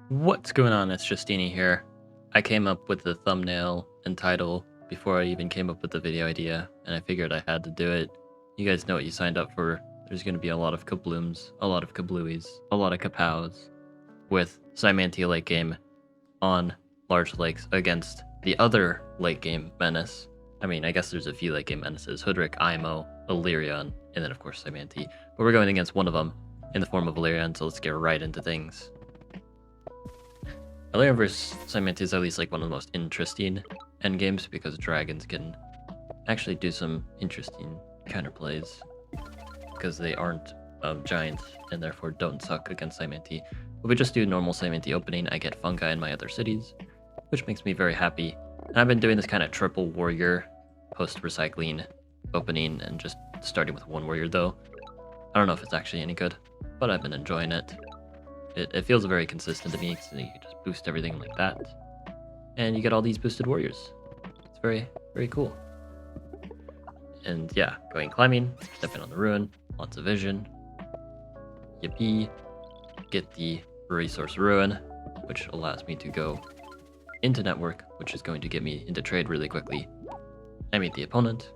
What's going on? It's Justeeni here. I came up with the thumbnail and title before I even came up with the video idea, and I figured I had to do it. You guys know what you signed up for. There's going to be a lot of kablooms, a lot of kablooies, a lot of kapows with Cymantia late game on large lakes against the other late game menace. I mean, I guess there's a few late game menaces: Hoodrick, Imo, Illyrion, and then of course Cymantia. But we're going against one of them in the form of Illyrion, so let's get right into things. Illyrion vs Cymantia is at least like one of the most interesting endgames because dragons can actually do some interesting counterplays because they aren't giants and therefore don't suck against Cymantia. But we just do normal Cymantia opening, I get fungi in my other cities, which makes me very happy. And I've been doing this kind of triple warrior post-recycling opening and just starting with one warrior though. I don't know if it's actually any good, but I've been enjoying it. It feels very consistent to me, so you can just boost everything like that. And you get all these boosted warriors. It's very, very cool. And yeah, going climbing, stepping on the ruin, lots of vision. Yippee. Get the resource ruin, which allows me to go into network, which is going to get me into trade really quickly. I meet the opponent.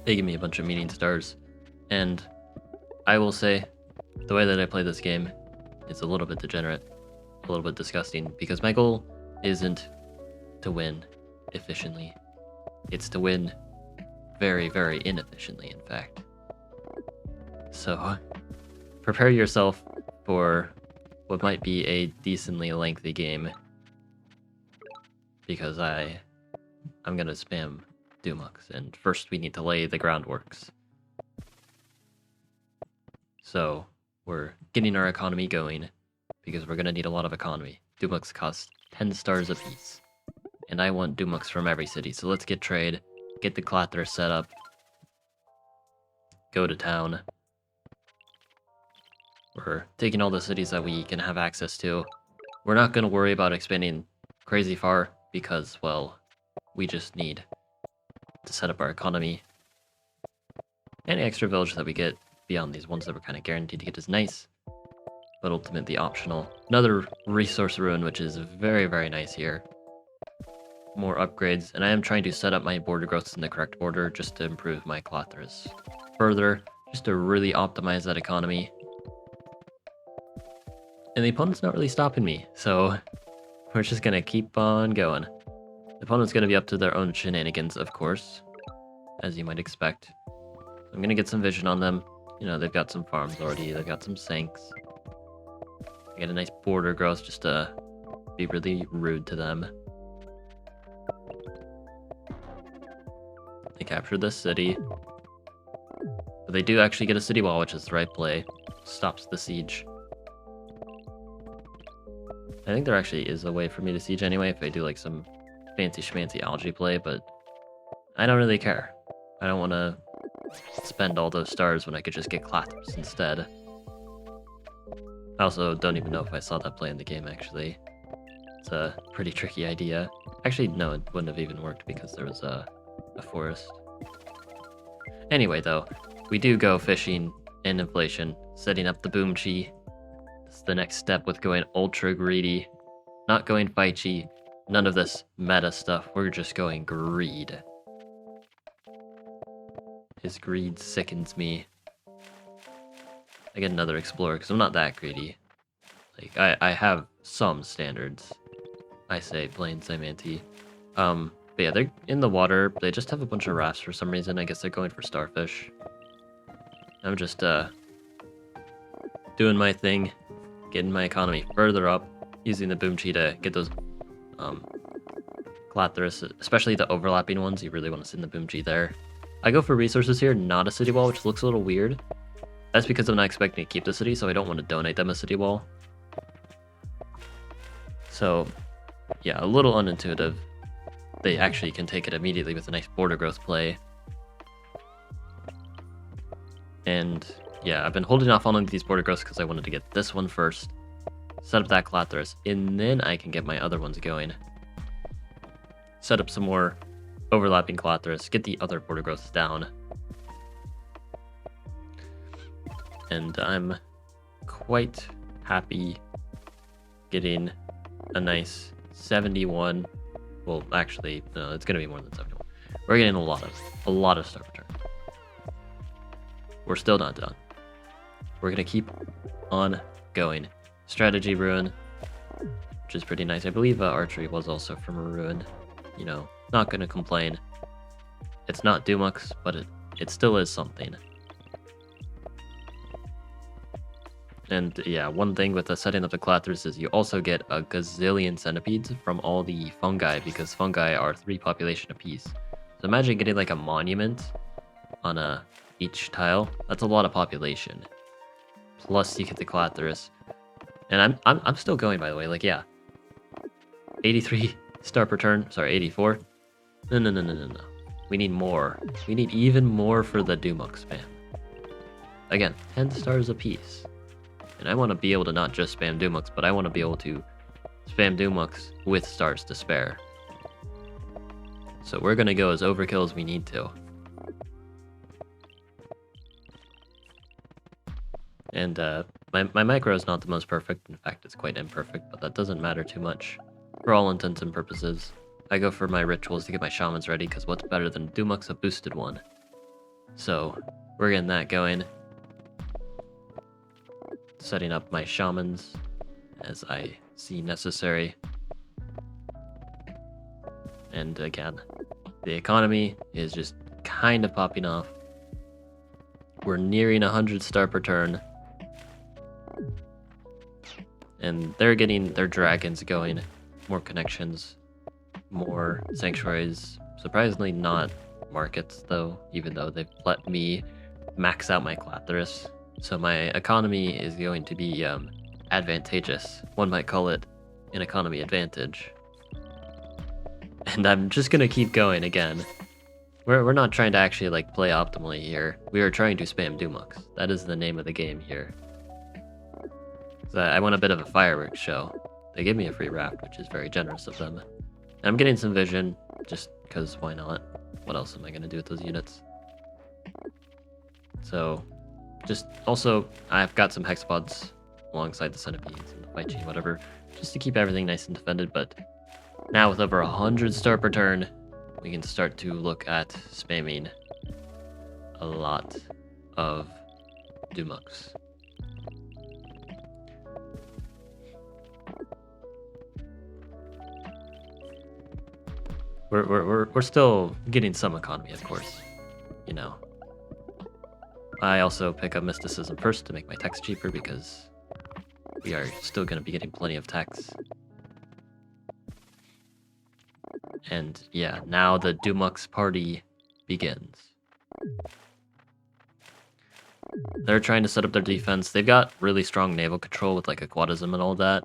They give me a bunch of meeting stars. And I will say, the way that I play this game is a little bit degenerate, a little bit disgusting, because my goal isn't to win efficiently. It's to win very, very inefficiently, in fact. So, prepare yourself for what might be a decently lengthy game, because I'm gonna spam Doomux, and first we need to lay the groundworks. So, we're getting our economy going, because we're going to need a lot of economy. Doomux costs 10 stars apiece, and I want Doomux from every city, so let's get trade, get the Clatter set up, go to town. We're taking all the cities that we can have access to. We're not going to worry about expanding crazy far, because, well, we just need to set up our economy. Any extra village that we get beyond these ones that we're kind of guaranteed to get is nice, but ultimately optional. Another resource ruin, which is very, very nice here. More upgrades, and I am trying to set up my border growths in the correct order just to improve my Clathers further, just to really optimize that economy. And the opponent's not really stopping me, so we're just gonna keep on going. The opponent's gonna be up to their own shenanigans, of course, as you might expect. I'm gonna get some vision on them. You know, they've got some farms already, they've got some sinks. I get a nice border growth just to be really rude to them. They captured this city. But they do actually get a city wall, which is the right play. Stops the siege. I think there actually is a way for me to siege anyway if I do like some fancy schmancy algae play, but I don't really care. I don't want to spend all those stars when I could just get Clathers instead. I also don't even know if I saw that play in the game, actually. It's a pretty tricky idea. Actually, no, it wouldn't have even worked because there was a forest. Anyway, though, we do go fishing and inflation, setting up the boom chi. It's the next step with going ultra greedy, not going fight-chi, none of this meta stuff. We're just going greed. His greed sickens me. I get another explorer because I'm not that greedy. Like, I have some standards. I say plain Cymantia. But yeah, they're in the water. They just have a bunch of rafts for some reason. I guess they're going for starfish. I'm just doing my thing, getting my economy further up, using the boom chi to get those Clathers, especially the overlapping ones. You really want to send the boom chi there. I go for resources here, not a city wall, which looks a little weird. That's because I'm not expecting to keep the city, so I don't want to donate them a city wall. So, yeah, a little unintuitive. They actually can take it immediately with a nice border growth play. And yeah, I've been holding off on these border growths because I wanted to get this one first, set up that Clathers, and then I can get my other ones going. Set up some more overlapping Clathers, get the other border growths down. And I'm quite happy getting a nice 71. Well, actually, no, it's gonna be more than 71. We're getting a lot of star return. We're still not done. We're gonna keep on going. Strategy ruin, which is pretty nice. I believe archery was also from a ruin. You know, not gonna complain. It's not Doomux, but it still is something. And yeah, one thing with the setting up the Clathers is you also get a gazillion centipedes from all the fungi, because fungi are 3 population apiece. So imagine getting like a monument on each tile. That's a lot of population. Plus you get the Clathers. And I'm still going, by the way. Like, yeah, 83 star per turn. Sorry, 84. No. We need more. We need even more for the Doomux spam. Again, 10 stars apiece. And I want to be able to not just spam Doomux, but I want to be able to spam Doomux with stars to spare. So we're going to go as overkill as we need to. And my micro is not the most perfect. In fact, it's quite imperfect, but that doesn't matter too much. For all intents and purposes, I go for my rituals to get my shamans ready, because what's better than Doomux, a boosted one? So we're getting that going. Setting up my shamans as I see necessary. And again, the economy is just kind of popping off. We're nearing 100 star per turn. And they're getting their dragons going. More connections, more sanctuaries. Surprisingly not markets though, even though they've let me max out my Clatherus. So my economy is going to be advantageous. One might call it an economy advantage. And I'm just gonna keep going again. We're not trying to actually like play optimally here. We are trying to spam Doomux. That is the name of the game here. So I want a bit of a fireworks show. They gave me a free raft, which is very generous of them. And I'm getting some vision, just because why not? What else am I gonna do with those units? So just also, I've got some hexapods alongside the centipedes and the fight chain, whatever, just to keep everything nice and defended. But now with over 100 star per turn, we can start to look at spamming a lot of Doomux. We're still getting some economy, of course, you know. I also pick up mysticism first to make my text cheaper, because we are still going to be getting plenty of text. And yeah, now the Doomux party begins. They're trying to set up their defense. They've got really strong naval control with like aquatism and all that,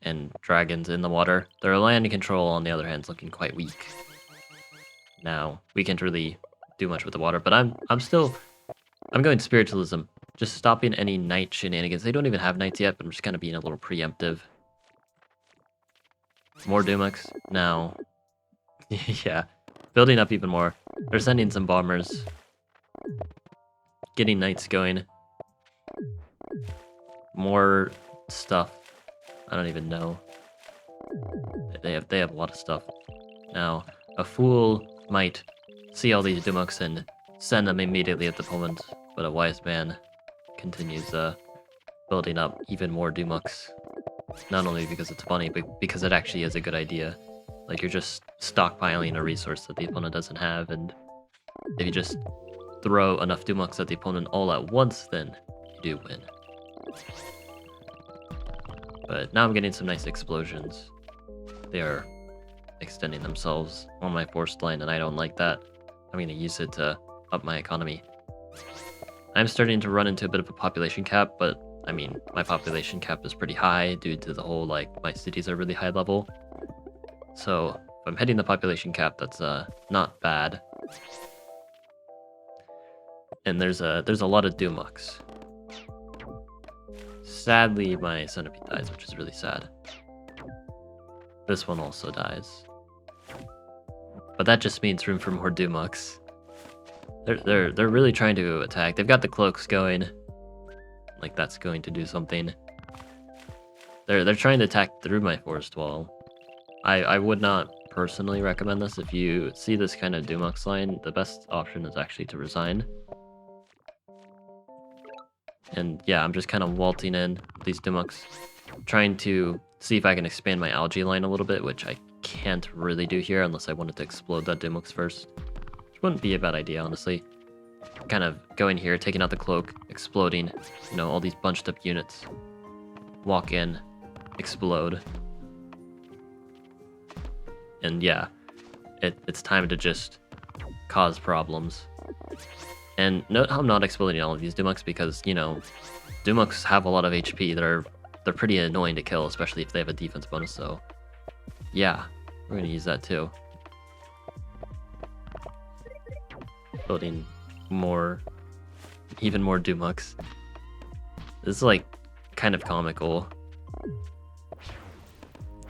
and dragons in the water. Their land control, on the other hand, is looking quite weak. Now, we can't really do much with the water, but I'm going spiritualism, just stopping any knight shenanigans. They don't even have knights yet, but I'm just kind of being a little preemptive. More Doomux. Now, yeah, building up even more. They're sending some bombers. Getting knights going. More stuff. I don't even know. They have a lot of stuff. Now, a fool might see all these Doomux and send them immediately at the opponent, but a wise man continues building up even more Doomux. Not only because it's funny, but because it actually is a good idea. Like, you're just stockpiling a resource that the opponent doesn't have, and if you just throw enough Doomux at the opponent all at once, then you do win. But now I'm getting some nice explosions. They are extending themselves on my forced line, and I don't like that. I'm going to use it to up my economy. I'm starting to run into a bit of a population cap, but I mean, my population cap is pretty high due to the whole, like, my cities are really high level. So if I'm hitting the population cap, that's not bad. And there's a lot of Doomux. Sadly, my centipede dies, which is really sad. This one also dies. But that just means room for more Doomux. They're really trying to attack. They've got the cloaks going. Like, that's going to do something. They're trying to attack through my forest wall. I would not personally recommend this. If you see this kind of Doomux line, the best option is actually to resign. And yeah, I'm just kind of waltzing in these Doomux, trying to see if I can expand my algae line a little bit, which I can't really do here unless I wanted to explode that Doomux first. Which wouldn't be a bad idea, honestly. Kind of going here, taking out the cloak, exploding, you know, all these bunched up units. Walk in, explode. And yeah, it's time to just cause problems. And note how I'm not exploding all of these Doomux because, you know, Doomux have a lot of HP. They're pretty annoying to kill, especially if they have a defense bonus, so yeah, we're gonna use that too. Building more, even more Doomux. This is like kind of comical.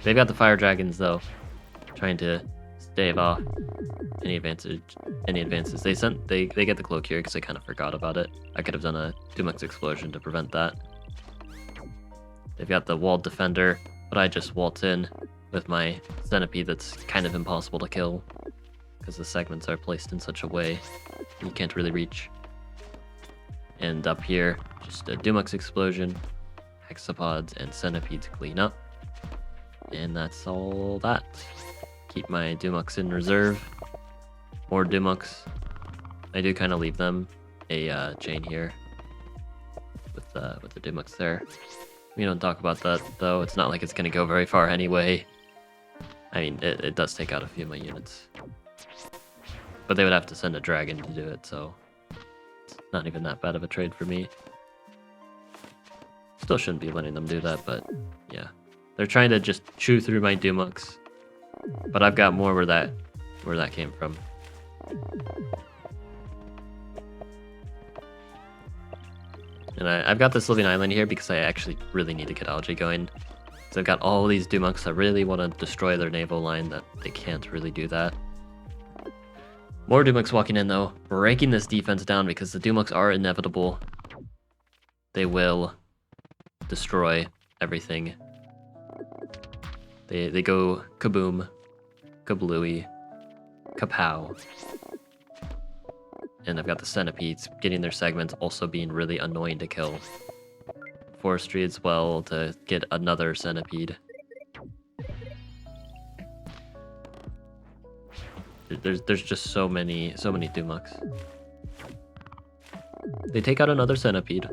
They've got the fire dragons though, trying to stave off any advances. They get the cloak here because I kind of forgot about it. I could have done a Doomux explosion to prevent that. They've got the walled defender, but I just waltz in with my centipede that's kind of impossible to kill because the segments are placed in such a way you can't really reach. And up here, just a Doomux explosion, hexapods, and centipedes clean up. And that's all that. Keep my Doomux in reserve. More Doomux. I do kind of leave them a chain here with the Doomux there. We don't talk about that though. It's not like it's gonna go very far anyway. I mean, it does take out a few of my units, but they would have to send a dragon to do it, so it's not even that bad of a trade for me. Still shouldn't be letting them do that, but yeah, they're trying to just chew through my Doomux, but I've got more where that came from. And I've got this living island here because I actually really need to get algae going. So I've got all these Doomux that really want to destroy their naval line, that they can't really do that. More Doomux walking in though, breaking this defense down because the Doomux are inevitable. They will destroy everything. They go kaboom, kablooey, kapow. And I've got the centipedes getting their segments, also being really annoying to kill. Forestry as well to get another centipede. There's just so many Doomux. They take out another centipede,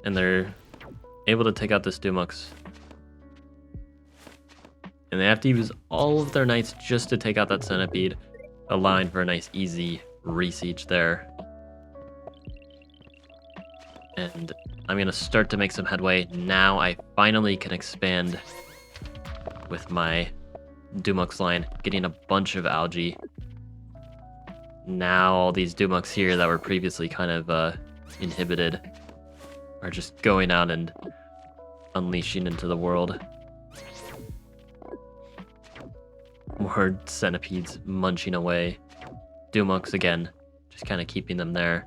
and they're able to take out this Doomux. And they have to use all of their knights just to take out that centipede, allowing for a nice easy re-siege there. And I'm gonna start to make some headway. Now I finally can expand with my Doomux line, getting a bunch of algae. Now all these Doomux here that were previously kind of inhibited are just going out and unleashing into the world. More centipedes munching away. Doomux again, just kind of keeping them there.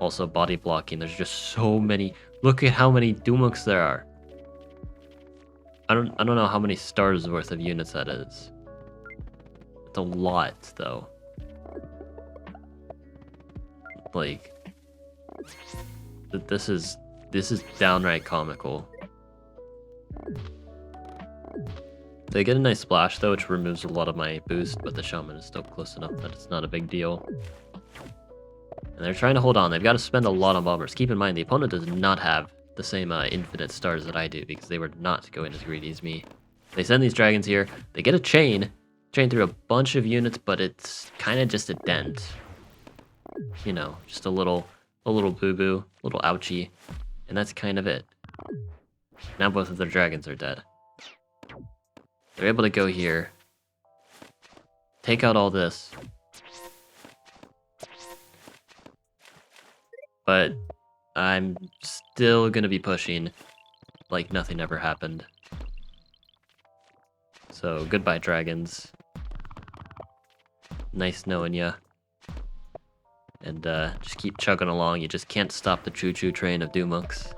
Also body blocking. There's just so many. Look at how many Doomux there are. I don't know how many stars worth of units that is. It's a lot though. Like this is downright comical. They get a nice splash though, which removes a lot of my boost, but the shaman is still close enough that it's not a big deal. And they're trying to hold on. They've got to spend a lot on bombers. Keep in mind, the opponent does not have the same infinite stars that I do, because they were not going as greedy as me. They send these dragons here. They get a chain through a bunch of units, but it's kind of just a dent. You know, just a little boo-boo, a little ouchie, and that's kind of it. Now both of their dragons are dead. They're able to go here, take out all this, but I'm still gonna be pushing like nothing ever happened. So goodbye, dragons. Nice knowing ya. And just keep chugging along. You just can't stop the choo-choo train of Doomux.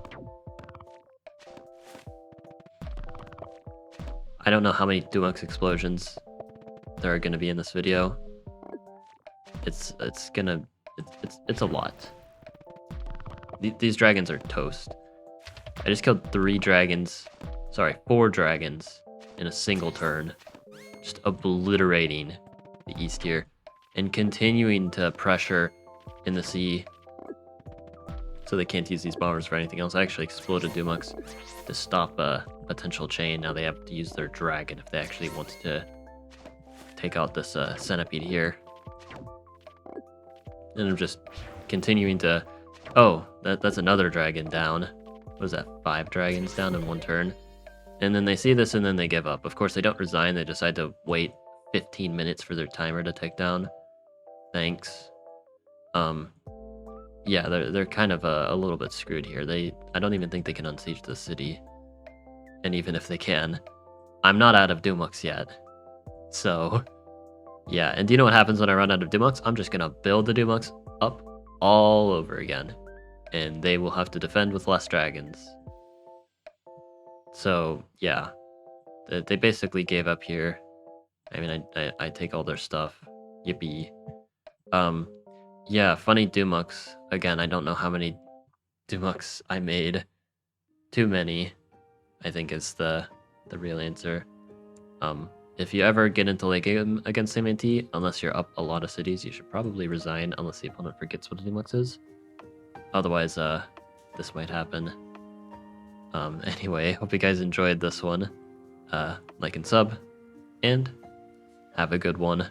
I don't know how many Doomux explosions there are gonna be in this video. It's a lot. These dragons are toast. I just killed 4 dragons in a single turn, just obliterating the east here, and continuing to pressure in the sea so they can't use these bombers for anything else. I actually exploded Doomux to stop a potential chain. Now they have to use their dragon if they actually want to take out this centipede here. And I'm just continuing to... Oh, that's another dragon down. What is that, 5 dragons down in one turn? And then they see this and then they give up. Of course, they don't resign. They decide to wait 15 minutes for their timer to tick down. Thanks. Yeah, they're kind of a little bit screwed here. I don't even think they can unsiege the city. And even if they can, I'm not out of Doomux yet. So, yeah. And do you know what happens when I run out of Doomux? I'm just gonna build the Doomux up all over again. And they will have to defend with less dragons. So, yeah. They basically gave up here. I mean, I take all their stuff. Yippee. Yeah, funny Doomux. Again, I don't know how many Doomux I made. Too many, I think is the real answer. If you ever get into late game against MNT, unless you're up a lot of cities, you should probably resign unless the opponent forgets what a Doomux is. Otherwise, this might happen. Anyway, hope you guys enjoyed this one. Like and sub, and have a good one.